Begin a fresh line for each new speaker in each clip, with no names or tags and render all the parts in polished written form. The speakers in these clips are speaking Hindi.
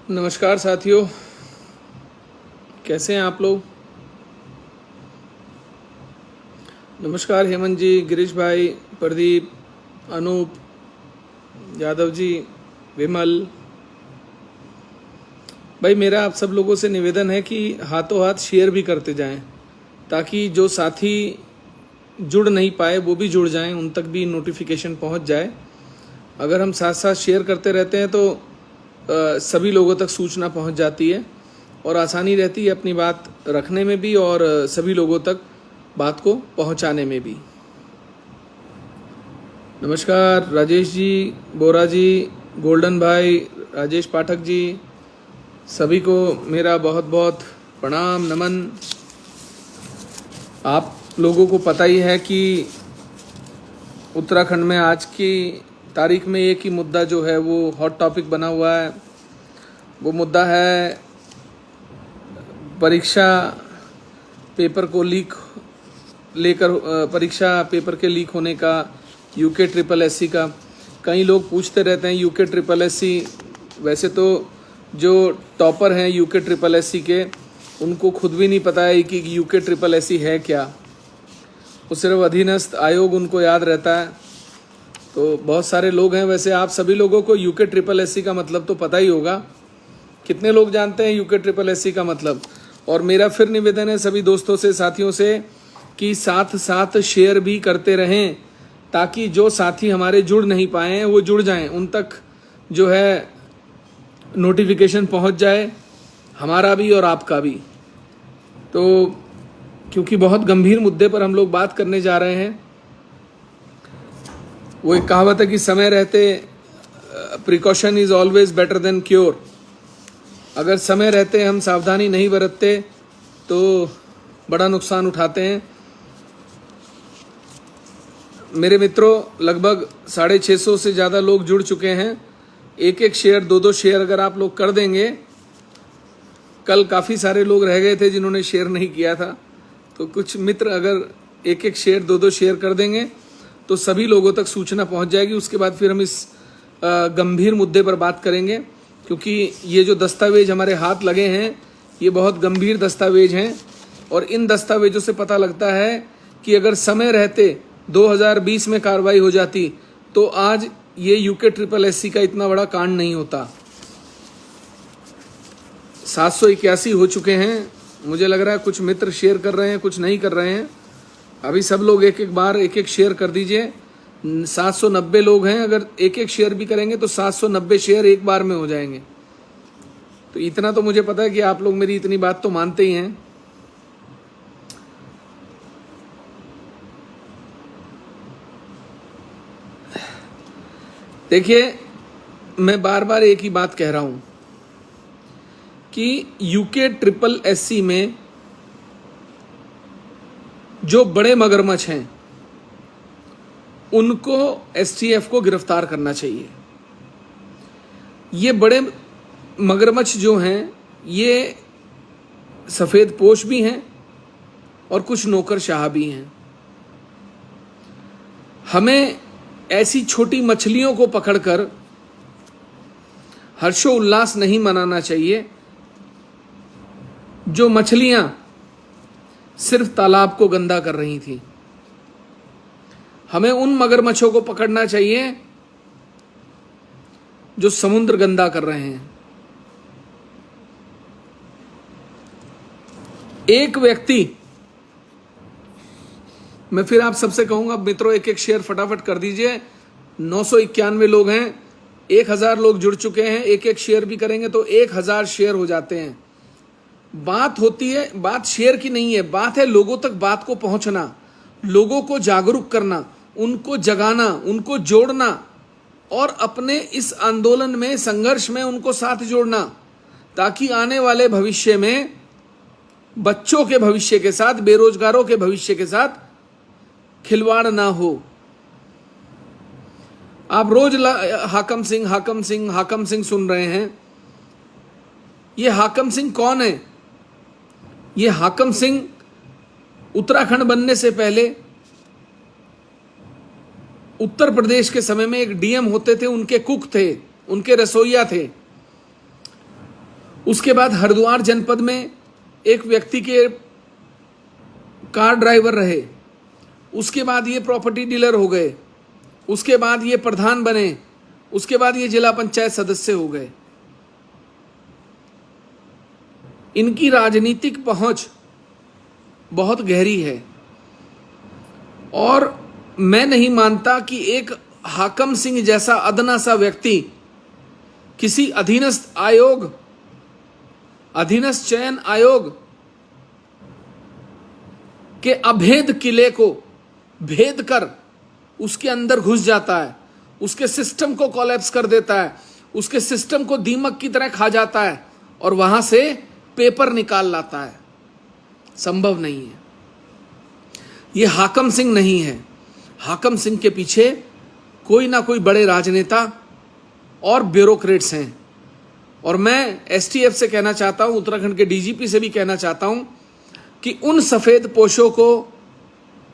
नमस्कार साथियों, कैसे हैं आप लोग। नमस्कार हेमंत जी, गिरीश भाई, प्रदीप, अनूप, यादव जी, विमल भाई। मेरा आप सब लोगों से निवेदन है कि हाथों हाथ शेयर भी करते जाएं, ताकि जो साथी जुड़ नहीं पाए वो भी जुड़ जाएं, उन तक भी नोटिफिकेशन पहुंच जाए। अगर हम साथ साथ शेयर करते रहते हैं तो सभी लोगों तक सूचना पहुंच जाती है और आसानी रहती है अपनी बात रखने में भी और सभी लोगों तक बात को पहुंचाने में भी। नमस्कार राजेश जी, बोरा जी, गोल्डन भाई, राजेश पाठक जी, सभी को मेरा बहुत बहुत प्रणाम नमन। आप लोगों को पता ही है कि उत्तराखंड में आज की तारीख में एक ही मुद्दा जो है वो हॉट टॉपिक बना हुआ है। वो मुद्दा है परीक्षा पेपर को परीक्षा पेपर के लीक होने का, यूके ट्रिपल एससी का। कई लोग पूछते रहते हैं यूके ट्रिपल एससी। वैसे तो जो टॉपर हैं यूके ट्रिपल एससी के, उनको खुद भी नहीं पता है कि यूके ट्रिपल एससी है क्या। वो सिर्फ अधीनस्थ आयोग उनको याद रहता है। तो बहुत सारे लोग हैं। वैसे आप सभी लोगों को यूके ट्रिपल एससी का मतलब तो पता ही होगा। कितने लोग जानते हैं यूके ट्रिपल एससी का मतलब। और मेरा फिर निवेदन है सभी दोस्तों से, साथियों से, कि साथ साथ शेयर भी करते रहें, ताकि जो साथी हमारे जुड़ नहीं पाए हैं वो जुड़ जाएं, उन तक जो है नोटिफिकेशन पहुंच जाए, हमारा भी और आपका भी। तो क्योंकि बहुत गंभीर मुद्दे पर हम लोग बात करने जा रहे हैं। वो एक कहावत है कि समय रहते precaution is always better than cure. अगर समय रहते हम सावधानी नहीं बरतते तो बड़ा नुकसान उठाते हैं। मेरे मित्रों, लगभग 650 से ज़्यादा लोग जुड़ चुके हैं। एक एक शेयर, दो दो शेयर अगर आप लोग कर देंगे। कल काफ़ी सारे लोग रह गए थे जिन्होंने शेयर नहीं किया था, तो कुछ मित्र अगर एक एक शेयर, दो दो शेयर कर देंगे तो सभी लोगों तक सूचना पहुंच जाएगी। उसके बाद फिर हम इस गंभीर मुद्दे पर बात करेंगे, क्योंकि ये जो दस्तावेज हमारे हाथ लगे हैं ये बहुत गंभीर दस्तावेज हैं। और इन दस्तावेजों से पता लगता है कि अगर समय रहते 2020 में कार्रवाई हो जाती तो आज ये यूके ट्रिपल एससी का इतना बड़ा कांड नहीं होता। 781 हो चुके हैं। मुझे लग रहा है कुछ मित्र शेयर कर रहे हैं, कुछ नहीं कर रहे हैं। अभी सब लोग एक एक बार एक एक शेयर कर दीजिए। 790 लोग हैं। अगर एक एक शेयर भी करेंगे तो 790 शेयर एक बार में हो जाएंगे। तो इतना तो मुझे पता है कि आप लोग मेरी इतनी बात तो मानते ही हैं। देखिए, मैं बार बार एक ही बात कह रहा हूं कि यूके ट्रिपल एससी में जो बड़े मगरमच्छ हैं उनको एसटीएफ को गिरफ्तार करना चाहिए। ये बड़े मगरमच्छ जो हैं ये सफेद पोश भी हैं और कुछ नौकरशाह भी हैं। हमें ऐसी छोटी मछलियों को पकड़कर हर्षोल्लास नहीं मनाना चाहिए जो मछलियां सिर्फ तालाब को गंदा कर रही थी। हमें उन मगरमच्छों को पकड़ना चाहिए जो समुद्र गंदा कर रहे हैं। एक व्यक्ति, मैं फिर आप सबसे कहूंगा मित्रों, एक एक शेयर फटाफट कर दीजिए। 991 लोग हैं, 1000 लोग जुड़ चुके हैं। एक एक शेयर भी करेंगे तो 1000 शेयर हो जाते हैं। बात होती है, बात शेयर की नहीं है, बात है लोगों तक बात को पहुंचना, लोगों को जागरूक करना, उनको जगाना, उनको जोड़ना और अपने इस आंदोलन में, संघर्ष में उनको साथ जोड़ना, ताकि आने वाले भविष्य में बच्चों के भविष्य के साथ, बेरोजगारों के भविष्य के साथ खिलवाड़ ना हो। आप रोज हाकम सिंह हाकम सिंह हाकम सिंह सुन रहे हैं। ये हाकम सिंह कौन है? ये हाकम सिंह उत्तराखंड बनने से पहले उत्तर प्रदेश के समय में एक डीएम होते थे, उनके कुक थे, उनके रसोइया थे। उसके बाद हरिद्वार जनपद में एक व्यक्ति के कार ड्राइवर रहे, उसके बाद ये प्रॉपर्टी डीलर हो गए, उसके बाद ये प्रधान बने, उसके बाद ये जिला पंचायत सदस्य हो गए। इनकी राजनीतिक पहुंच बहुत गहरी है और मैं नहीं मानता कि एक हाकम सिंह जैसा अदना सा व्यक्ति किसी अधीनस्थ आयोग, अधीनस्थ चयन आयोग के अभेद किले को भेद कर उसके अंदर घुस जाता है, उसके सिस्टम को कोलैप्स कर देता है, उसके सिस्टम को दीमक की तरह खा जाता है और वहां से पेपर निकाल लाता है। संभव नहीं है। ये हाकम सिंह नहीं है। हाकम सिंह के पीछे कोई ना कोई बड़े राजनेता और ब्यूरोक्रेट्स हैं। और मैं एसटीएफ से कहना चाहता हूं, उत्तराखंड के डीजीपी से भी कहना चाहता हूं कि उन सफेद पोशों को,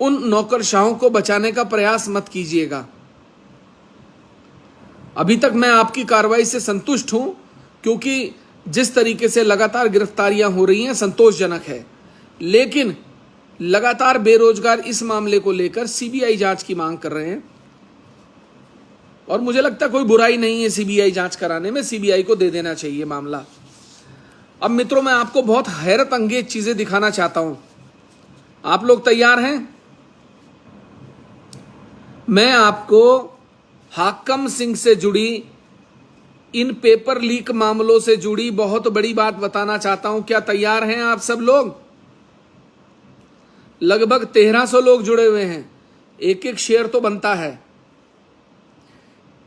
उन नौकरशाहों को बचाने का प्रयास मत कीजिएगा। अभी तक मैं आपकी कार्रवाई से संतुष्ट हूं क्योंकि जिस तरीके से लगातार गिरफ्तारियां हो रही हैं संतोषजनक है, लेकिन लगातार बेरोजगार इस मामले को लेकर सीबीआई जांच की मांग कर रहे हैं और मुझे लगता है कोई बुराई नहीं है सीबीआई जांच कराने में। सीबीआई को दे देना चाहिए मामला। अब मित्रों, मैं आपको बहुत हैरत अंगेज चीजें दिखाना चाहता हूं। आप लोग तैयार हैं? मैं आपको हाकम सिंह से जुड़ी, इन पेपर लीक मामलों से जुड़ी बहुत बड़ी बात बताना चाहता हूं। क्या तैयार हैं आप सब लोग? लगभग 1300 लोग जुड़े हुए हैं। एक एक शेयर तो बनता है,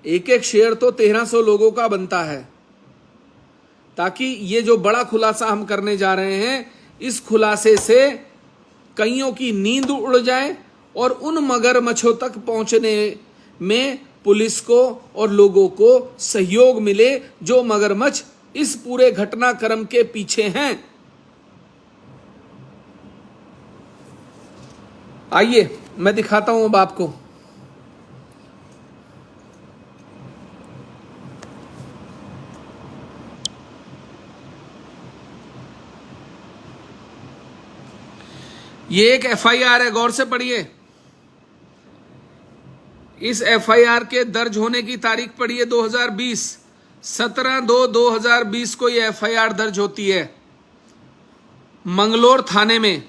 एक एक शेयर तो 1300 लोगों का बनता है, ताकि ये जो बड़ा खुलासा हम करने जा रहे हैं, इस खुलासे से कईयों की नींद उड़ जाए और उन मगरमच्छों तक पहुंचने में पुलिस को और लोगों को सहयोग मिले जो मगरमच्छ इस पूरे घटनाक्रम के पीछे हैं। आइए मैं दिखाता हूं अब आपको। ये एक एफआईआर है, गौर से पढ़िए। इस एफआईआर के दर्ज होने की तारीख पढ़िए 2020, 17/2/2020 को ये एफआईआर दर्ज होती है मंगलोर थाने में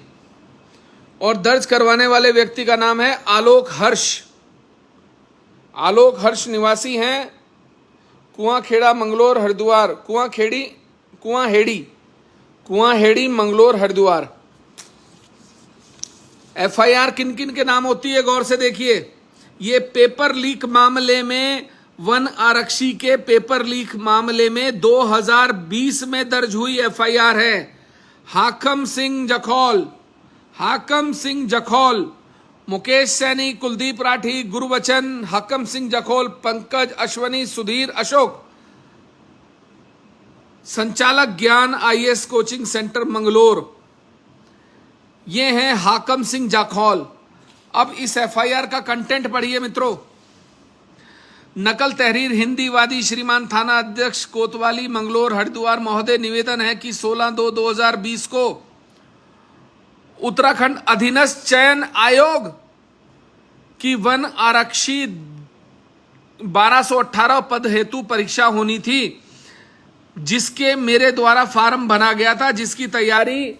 और दर्ज करवाने वाले व्यक्ति का नाम है आलोक हर्ष। आलोक हर्ष निवासी हैं कुआंखेड़ा, मंगलोर, हरिद्वार। कुआंहेड़ी, मंगलोर, हरिद्वार। एफआईआर किन किन के नाम होती है, गौर से देखिए। ये पेपर लीक मामले में, वन आरक्षी के पेपर लीक मामले में 2020 में दर्ज हुई एफआईआर है। हाकम सिंह जखौल, मुकेश सैनी, कुलदीप राठी, गुरबचन, हाकम सिंह जखौल, पंकज, अश्वनी, सुधीर, अशोक। संचालक ज्ञान आईएएस कोचिंग सेंटर मंगलोर। ये हैं हाकम सिंह जखौल। अब इस एफआईआर का कंटेंट पढ़िए मित्रों। नकल तहरीर हिंदीवादी श्रीमान थाना अध्यक्ष कोतवाली, मंगलोर, हरिद्वार महोदय, निवेदन है कि 16/2/2020 को उत्तराखंड अधीनस्थ चयन आयोग की वन आरक्षी 1218 पद हेतु परीक्षा होनी थी, जिसके मेरे द्वारा फार्म भरा गया था, जिसकी तैयारी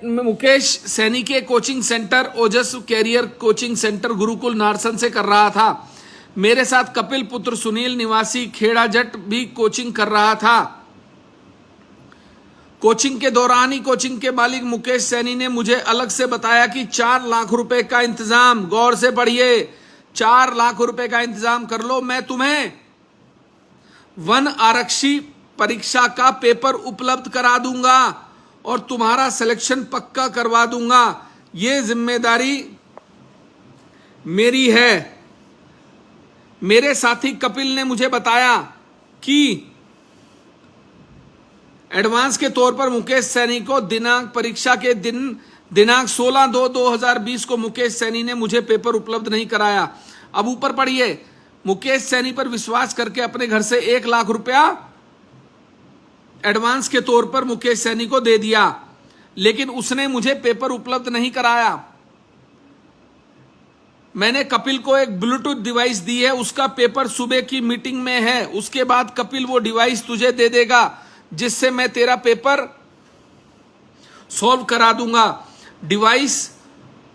मुकेश सैनी के coaching centre Ojas career coaching centre Gurukul Narsan से कर रहा था। मेरे साथ कपिल पुत्र सुनील निवासी खेड़ा जट भी कोचिंग कर रहा था। कोचिंग के दौरान ही कोचिंग के मालिक मुकेश सैनी ने मुझे अलग से बताया कि 4 लाख रुपए का इंतजाम, गौर से पढ़िए, 4 लाख रुपए का इंतजाम कर लो, मैं तुम्हें वन आरक्षी परीक्षा का पेपर उपलब्ध करा दूंगा और तुम्हारा सिलेक्शन पक्का करवा दूंगा। ये जिम्मेदारी मेरी है। मेरे साथी कपिल ने मुझे बताया कि एडवांस के तौर पर मुकेश सैनी को परीक्षा के दिनांक 16/2/2020 को मुकेश सैनी ने मुझे पेपर उपलब्ध नहीं कराया। अब ऊपर पढ़िए, मुकेश सैनी पर विश्वास करके अपने घर से 1 लाख रुपया एडवांस के तौर पर मुकेश सैनी को दे दिया, लेकिन उसने मुझे पेपर उपलब्ध नहीं कराया। मैंने कपिल को एक ब्लूटूथ डिवाइस दी है, उसका पेपर सुबह की मीटिंग में है, उसके बाद कपिल वो डिवाइस तुझे दे देगा जिससे मैं तेरा पेपर सॉल्व करा दूंगा। डिवाइस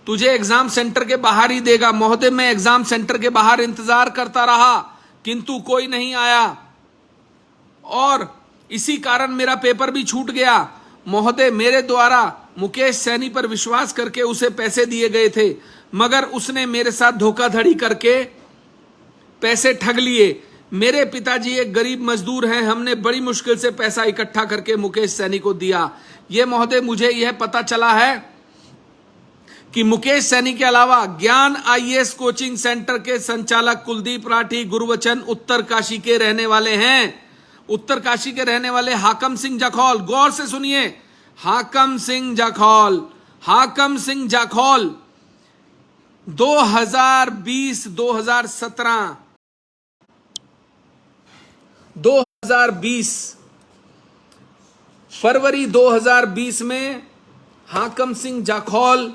तुझे एग्जाम सेंटर के बाहर ही देगा। महोदय, मैं एग्जाम सेंटर के बाहर इंतजार करता रहा किंतु कोई नहीं आया और इसी कारण मेरा पेपर भी छूट गया। महोदय, मेरे द्वारा मुकेश सैनी पर विश्वास करके उसे पैसे दिए गए थे, मगर उसने मेरे साथ धोखाधड़ी करके पैसे ठग लिए। मेरे पिताजी एक गरीब मजदूर हैं, हमने बड़ी मुश्किल से पैसा इकट्ठा करके मुकेश सैनी को दिया। ये महोदय, मुझे यह पता चला है कि मुकेश सैनी के अलावा ज्ञान आईएएस कोचिंग सेंटर के संचालक कुलदीप राठी गुरुवचन उत्तरकाशी के रहने वाले हैं। उत्तरकाशी के रहने वाले हाकम सिंह जाखौल, गौर से सुनिए, हाकम सिंह जाखौल 2020 फरवरी 2020 में हाकम सिंह जाखौल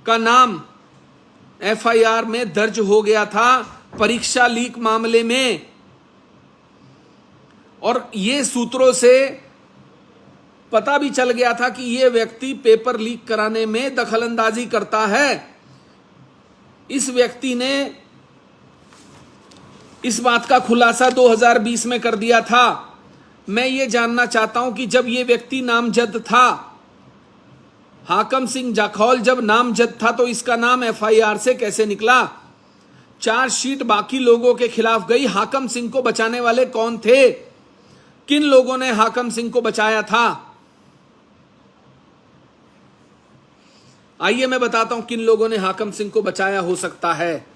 का नाम एफआईआर में दर्ज हो गया था परीक्षा लीक मामले में, और ये सूत्रों से पता भी चल गया था कि ये व्यक्ति पेपर लीक कराने में दखलंदाजी करता है। इस व्यक्ति ने इस बात का खुलासा 2020 में कर दिया था। मैं ये जानना चाहता हूं कि जब ये व्यक्ति नामजद था, हाकम सिंह जाखौल जब नामजद था, तो इसका नाम एफआईआर से कैसे निकला? चार्जशीट बाकी लोगों के खिलाफ गई, हाकम सिंह को बचाने वाले कौन थे? किन लोगों ने हाकम सिंह को बचाया था? आइए मैं बताता हूं किन लोगों ने हाकम सिंह को बचाया हो सकता है,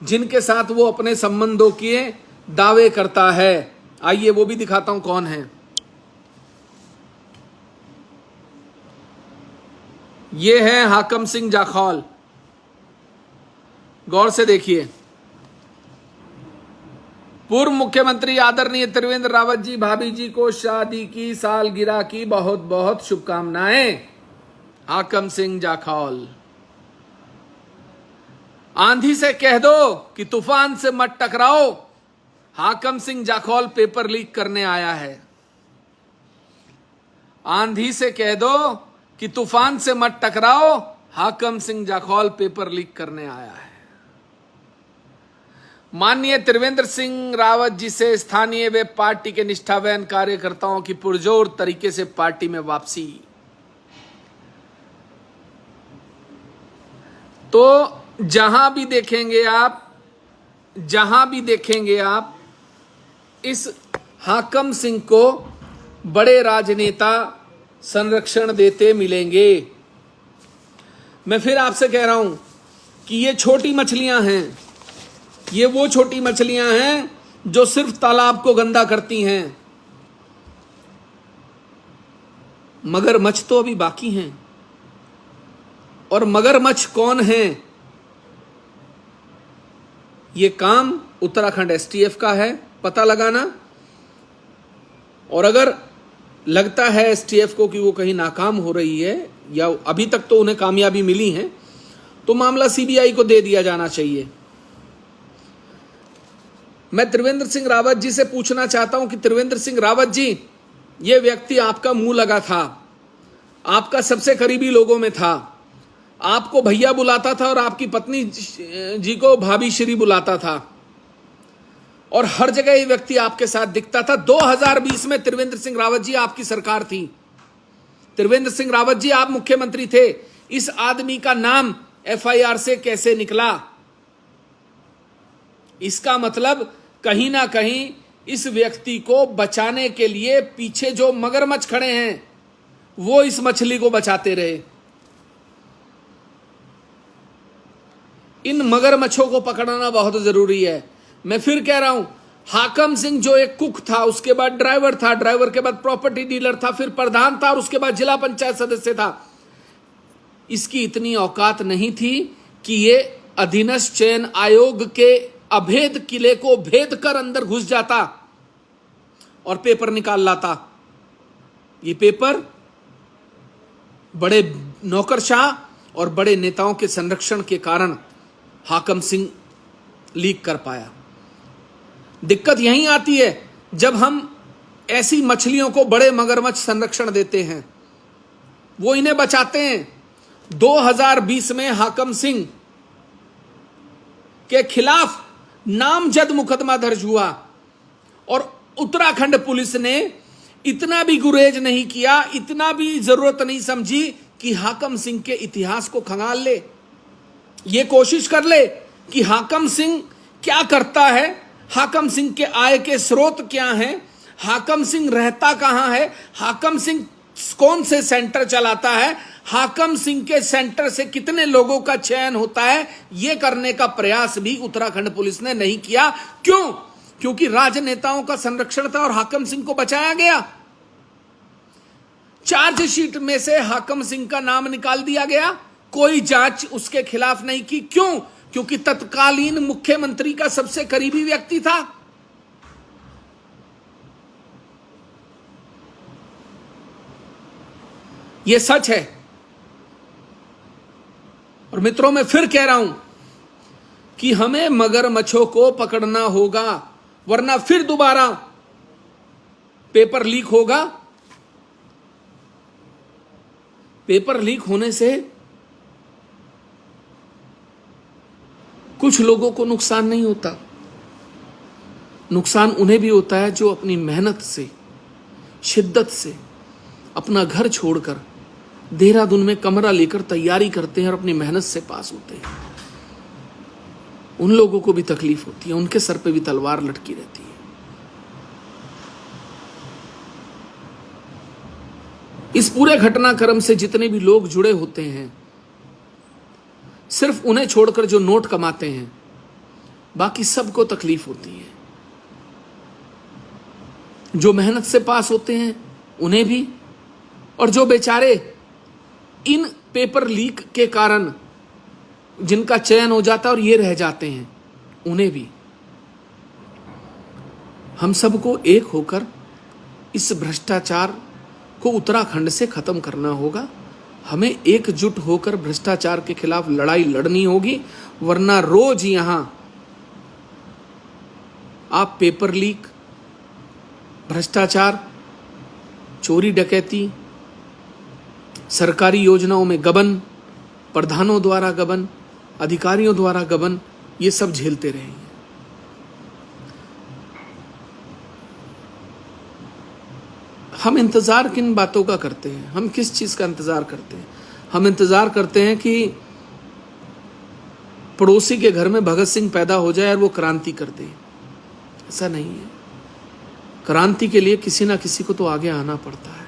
जिनके साथ वो अपने संबंधों के दावे करता है। आइए वो भी दिखाता हूं कौन है। ये है हाकम सिंह जाखौल, गौर से देखिए। पूर्व मुख्यमंत्री आदरणीय त्रिवेंद्र रावत जी, भाभी जी को शादी की सालगिरह की बहुत बहुत शुभकामनाएं। हाकम सिंह जाखौल। आंधी से कह दो कि तूफान से मत टकराओ, हाकम सिंह जाखौल पेपर लीक करने आया है। आंधी से कह दो कि तूफान से मत टकराओ, हाकम सिंह जाखौल पेपर लीक करने आया है। माननीय त्रिवेंद्र सिंह रावत जी से स्थानीय व पार्टी के निष्ठावान कार्यकर्ताओं की पुरजोर तरीके से पार्टी में वापसी। तो जहां भी देखेंगे आप इस हाकम सिंह को बड़े राजनेता संरक्षण देते मिलेंगे। मैं फिर आपसे कह रहा हूं कि ये छोटी मछलियां हैं, ये वो छोटी मछलियां हैं जो सिर्फ तालाब को गंदा करती हैं। मगरमच्छ तो अभी बाकी हैं, और मगरमच्छ कौन है? ये काम उत्तराखंड एसटीएफ का है पता लगाना, और अगर लगता है एसटीएफ को कि वो कहीं नाकाम हो रही है या अभी तक तो उन्हें कामयाबी मिली है, तो मामला सीबीआई को दे दिया जाना चाहिए। मैं त्रिवेंद्र सिंह रावत जी से पूछना चाहता हूं कि त्रिवेंद्र सिंह रावत जी, ये व्यक्ति आपका मुंह लगा था, आपका सबसे करीबी लोगों में था, आपको भैया बुलाता था और आपकी पत्नी जी को भाभी श्री बुलाता था, और हर जगह ये व्यक्ति आपके साथ दिखता था। 2020 में त्रिवेंद्र सिंह रावत जी आपकी सरकार थी, त्रिवेंद्र सिंह रावत जी आप मुख्यमंत्री थे। इस आदमी का नाम एफआईआर से कैसे निकला? इसका मतलब कहीं ना कहीं इस व्यक्ति को बचाने के लिए पीछे जो मगरमच्छ खड़े हैं वो इस मछली को बचाते रहे। इन मगरमच्छों को पकड़ना बहुत जरूरी है। मैं फिर कह रहा हूं, हाकम सिंह जो एक कुक था, उसके बाद ड्राइवर था, ड्राइवर के बाद प्रॉपर्टी डीलर था, फिर प्रधान था और उसके बाद जिला पंचायत सदस्य था। इसकी इतनी औकात नहीं थी कि ये अधीनस्थ चयन आयोग के अभेद किले को भेद कर अंदर घुस जाता और पेपर निकाल लाता। ये पेपर बड़े नौकरशाह और बड़े नेताओं के संरक्षण के कारण हाकम सिंह लीक कर पाया। दिक्कत यहीं आती है जब हम ऐसी मछलियों को बड़े मगरमच्छ संरक्षण देते हैं, वो इन्हें बचाते हैं। 2020 में हाकम सिंह के खिलाफ नामजद मुकदमा दर्ज हुआ और उत्तराखंड पुलिस ने इतना भी गुरेज नहीं किया, इतना भी जरूरत नहीं समझी कि हाकम सिंह के इतिहास को खंगाल ले, ये कोशिश कर ले कि हाकम सिंह क्या करता है, हाकम सिंह के आय के स्रोत क्या हैं, हाकम सिंह रहता कहां है, हाकम सिंह कौन से सेंटर चलाता है, हाकम सिंह के सेंटर से कितने लोगों का चयन होता है, यह करने का प्रयास भी उत्तराखंड पुलिस ने नहीं किया। क्यों? क्योंकि राजनेताओं का संरक्षण था और हाकम सिंह को बचाया गया। चार्जशीट में से हाकम सिंह का नाम निकाल दिया गया, कोई जांच उसके खिलाफ नहीं की। क्यों? क्योंकि तत्कालीन मुख्यमंत्री का सबसे करीबी व्यक्ति था। यह सच है। और मित्रों, मैं फिर कह रहा हूं कि हमें मगरमच्छों को पकड़ना होगा, वरना फिर दोबारा पेपर लीक होगा। पेपर लीक होने से कुछ लोगों को नुकसान नहीं होता, नुकसान उन्हें भी होता है जो अपनी मेहनत से, शिद्दत से अपना घर छोड़कर देहरादून में कमरा लेकर तैयारी करते हैं और अपनी मेहनत से पास होते हैं। उन लोगों को भी तकलीफ होती है, उनके सर पे भी तलवार लटकी रहती है। इस पूरे घटनाक्रम से जितने भी लोग जुड़े होते हैं, सिर्फ उन्हें छोड़कर जो नोट कमाते हैं, बाकी सबको तकलीफ होती है। जो मेहनत से पास होते हैं उन्हें भी, और जो बेचारे इन पेपर लीक के कारण जिनका चयन हो जाता है और ये रह जाते हैं, उन्हें भी। हम सबको एक होकर इस भ्रष्टाचार को उत्तराखंड से खत्म करना होगा। हमें एकजुट होकर भ्रष्टाचार के खिलाफ लड़ाई लड़नी होगी, वरना रोज यहां आप पेपर लीक, भ्रष्टाचार, चोरी डकैती, सरकारी योजनाओं में गबन, प्रधानों द्वारा गबन, अधिकारियों द्वारा गबन, ये सब झेलते रहेंगे। हम इंतजार किन बातों का करते हैं? हम किस चीज का इंतजार करते हैं? हम इंतजार करते हैं कि पड़ोसी के घर में भगत सिंह पैदा हो जाए और वो क्रांति कर दे। ऐसा नहीं है। क्रांति के लिए किसी ना किसी को तो आगे आना पड़ता है।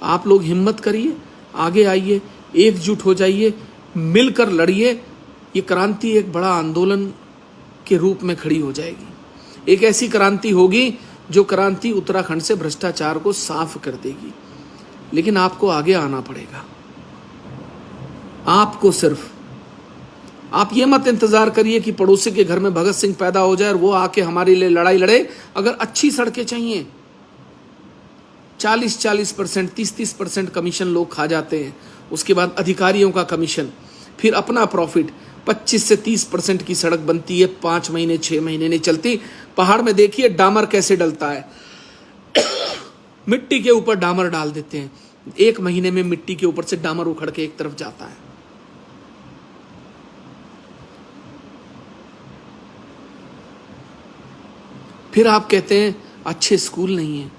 आप लोग हिम्मत करिए, आगे आइए, एकजुट हो जाइए, मिलकर लड़िए। ये क्रांति एक बड़ा आंदोलन के रूप में खड़ी हो जाएगी। एक ऐसी क्रांति होगी जो क्रांति उत्तराखंड से भ्रष्टाचार को साफ कर देगी। लेकिन आपको आगे आना पड़ेगा। आपको सिर्फ, आप ये मत इंतजार करिए कि पड़ोसी के घर में भगत सिंह पैदा हो जाए और वो आके हमारे लिए लड़ाई लड़े। अगर अच्छी सड़कें चाहिए, 40% 30% कमीशन लोग खा जाते हैं, उसके बाद अधिकारियों का कमीशन, फिर अपना प्रॉफिट। 25 से 30% की सड़क बनती है, 5 महीने 6 महीने नहीं चलती। पहाड़ में देखिए डामर कैसे डलता है। मिट्टी के ऊपर डामर डाल देते हैं, 1 महीने में मिट्टी के ऊपर से डामर उखड़ के एक तरफ जाता है। फिर आप कहते हैं अच्छे स्कूल नहीं है,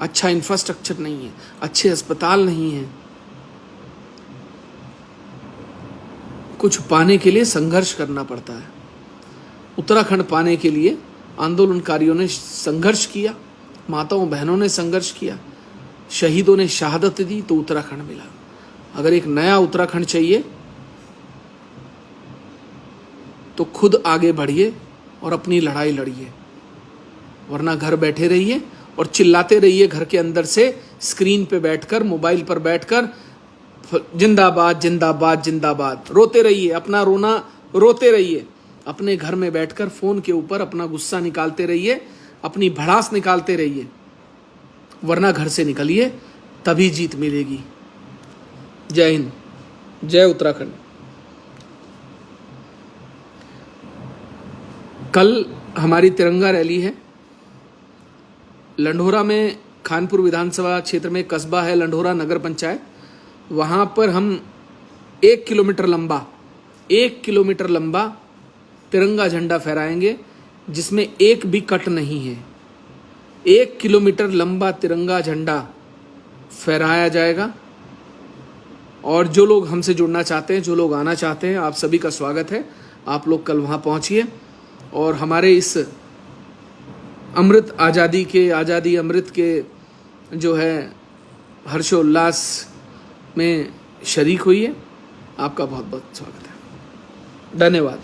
अच्छा इंफ्रास्ट्रक्चर नहीं है, अच्छे अस्पताल नहीं है। कुछ पाने के लिए संघर्ष करना पड़ता है। उत्तराखंड पाने के लिए आंदोलनकारियों ने संघर्ष किया, माताओं बहनों ने संघर्ष किया, शहीदों ने शहादत दी तो उत्तराखंड मिला। अगर एक नया उत्तराखंड चाहिए तो खुद आगे बढ़िए और अपनी लड़ाई लड़िए, वरना घर बैठे रहिए और चिल्लाते रहिए घर के अंदर से, स्क्रीन पे बैठकर, मोबाइल पर बैठकर, जिंदाबाद जिंदाबाद जिंदाबाद, रोते रहिए, अपना रोना रोते रहिए। अपने घर में बैठकर फोन के ऊपर अपना गुस्सा निकालते रहिए, अपनी भड़ास निकालते रहिए। वरना घर से निकलिए, तभी जीत मिलेगी। जय हिंद, जय उत्तराखंड। कल हमारी तिरंगा रैली है लंढोरा में। खानपुर विधानसभा क्षेत्र में कस्बा है लंढोरा नगर पंचायत, वहाँ पर हम 1 किलोमीटर लंबा तिरंगा झंडा फहराएंगे, जिसमें एक भी कट नहीं है। 1 किलोमीटर लंबा तिरंगा झंडा फहराया जाएगा। और जो लोग हमसे जुड़ना चाहते हैं, जो लोग आना चाहते हैं, आप सभी का स्वागत है। आप लोग कल वहाँ पहुँचिए और हमारे इस आज़ादी अमृत के जो है हर्षोल्लास में शरीक हुई। आपका बहुत बहुत स्वागत है। धन्यवाद।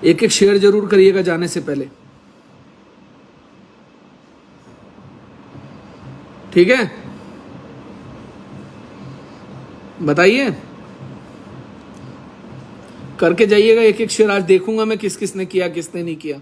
एक शेयर जरूर करिएगा जाने से पहले, ठीक है? बताइए, करके जाइएगा एक शेयर। आज देखूंगा मैं किस किसने किया, किसने नहीं किया।